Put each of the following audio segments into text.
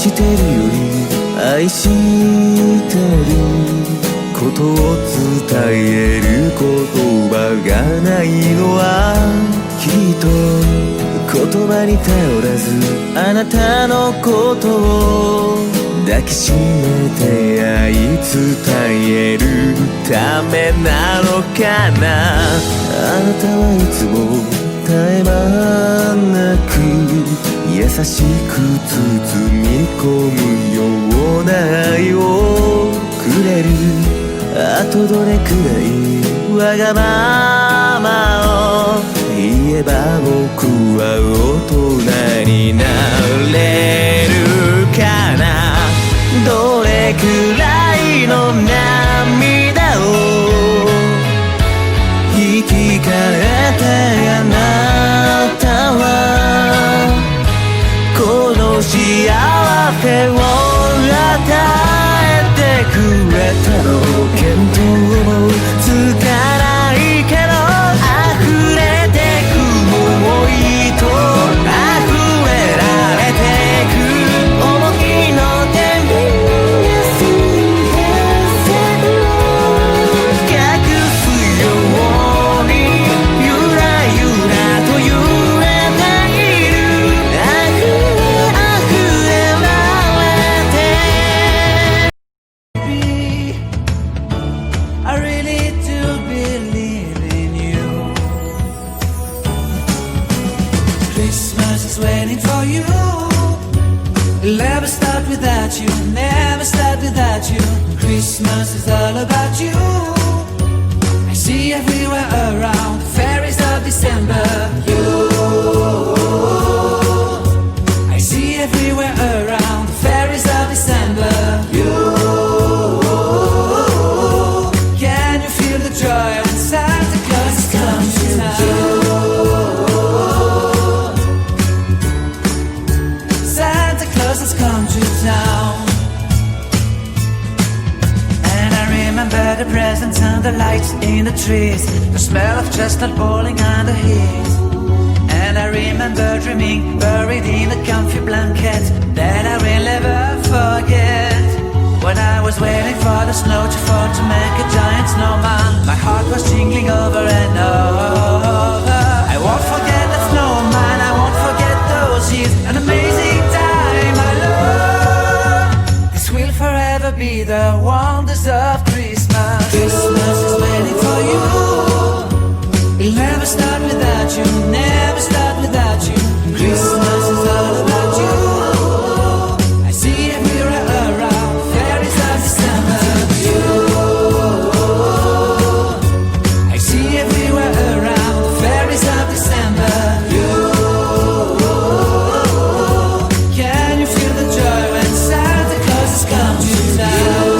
してるより愛してることを伝える言葉がないのはきっと言葉に頼らずあなたのことを抱きしめて愛伝えるためなのかな。あなたはいつも絶え間なく優しく包み込むような愛をくれる。あとどれくらいわがままを言えば僕は大人になれるかな。どれくらいの涙を生き返ってあなたはこの幸せを与えてくれたの。見当もつかないけど溢れてく想いと溢れられてく思いの天秤が水平線を隠すようにゆらゆらと揺れている。溢れられて I really do believe in you. Christmas is waiting for you. It'll never start without you, never start without you. Christmas is all about you. I see everywhere around the fairies of December. You, I see everywhere around the fairies of December. You, can you feel the joy when Santa Claus is coming to town? Santa Claus has come to town. And I remember the presents and the lights in the trees, the smell of chestnut boiling on the heat. And I remember dreaming, buried in a comfy blanket that I will never forget. When I was waiting for the snow to fall to make a giant snowman, my heart was jingling over and over. I won't forget that snowman, I won't forget those years, an amazing time I love. This will forever be the wonders of Christmas. Christmas is waiting for you. It'll never start without you, never start without you. Christmas is all about you. I see everywhere around fairies of December. You, I see everywhere around fairies of December. You, can you feel the joy when Santa Claus has come to town?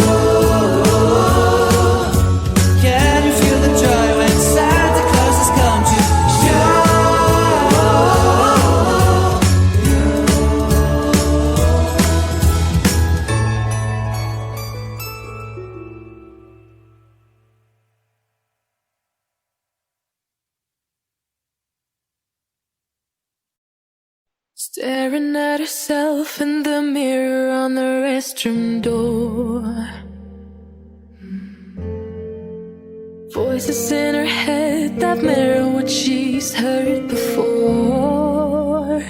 Can you feel the joy when Santa Claus has come to town? Staring at herself in the mirror on the restroom door. Voices in her head that mirror what she's heard before.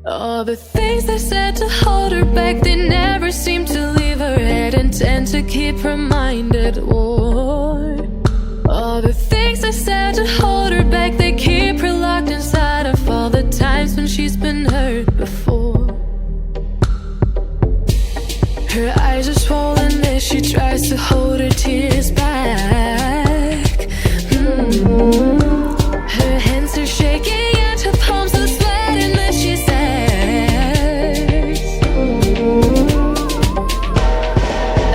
All the things they said to hold her back, they never seem to leave her head and tend to keep her mind at war. All the things they said to hold her back, they keep her locked inside of all the times when she's been hurt before. Her eyes are swollen as she tries to hold her tears back. Her hands are shaking and her palms are sweating as she says,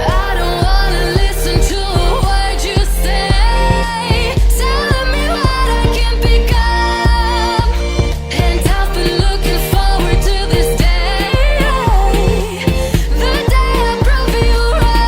I don't wanna listen to a word you say, telling me what I can become. And I've been looking forward to this day, the day I prove you right.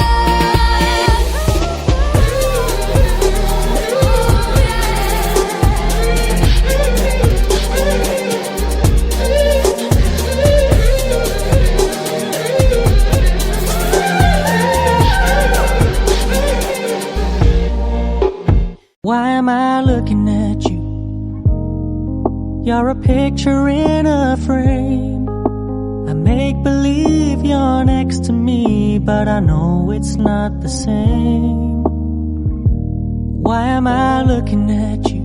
You're a picture in a frame. I make believe you're next to me, but I know it's not the same. Why am I looking at you?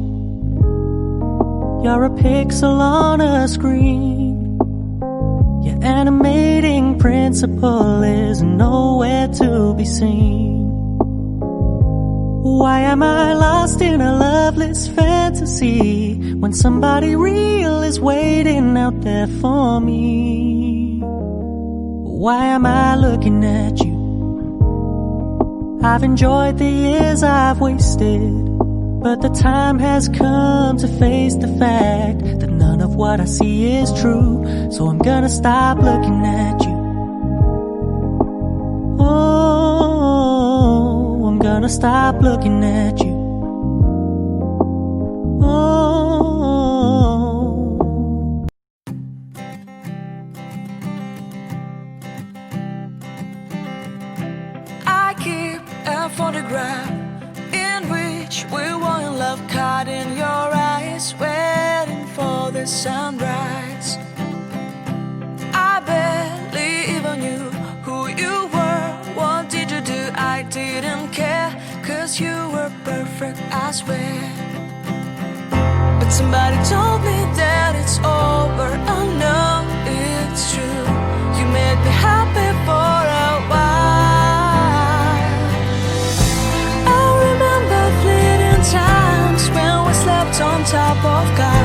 You're a pixel on a screen. Your animating principle is nowhere to be seen. Why am I lost in a loveless fantasy when somebody real is waiting out there for me? Why am I looking at you? I've enjoyed the years I've wasted, but the time has come to face the fact that none of what I see is true. So I'm gonna stop looking at you. Oh, I'm gonna stop looking at you. Oh. I keep a photograph in which we were in love, caught in your eyes, waiting for the sunrise. I barely even knew who you were. What did you do? I didn't care, 'cause you were perfect, I swear. But somebody told me that it's over. Oh no, it's true. You made me happy for a while. I remember fleeting times when we slept on top of cars.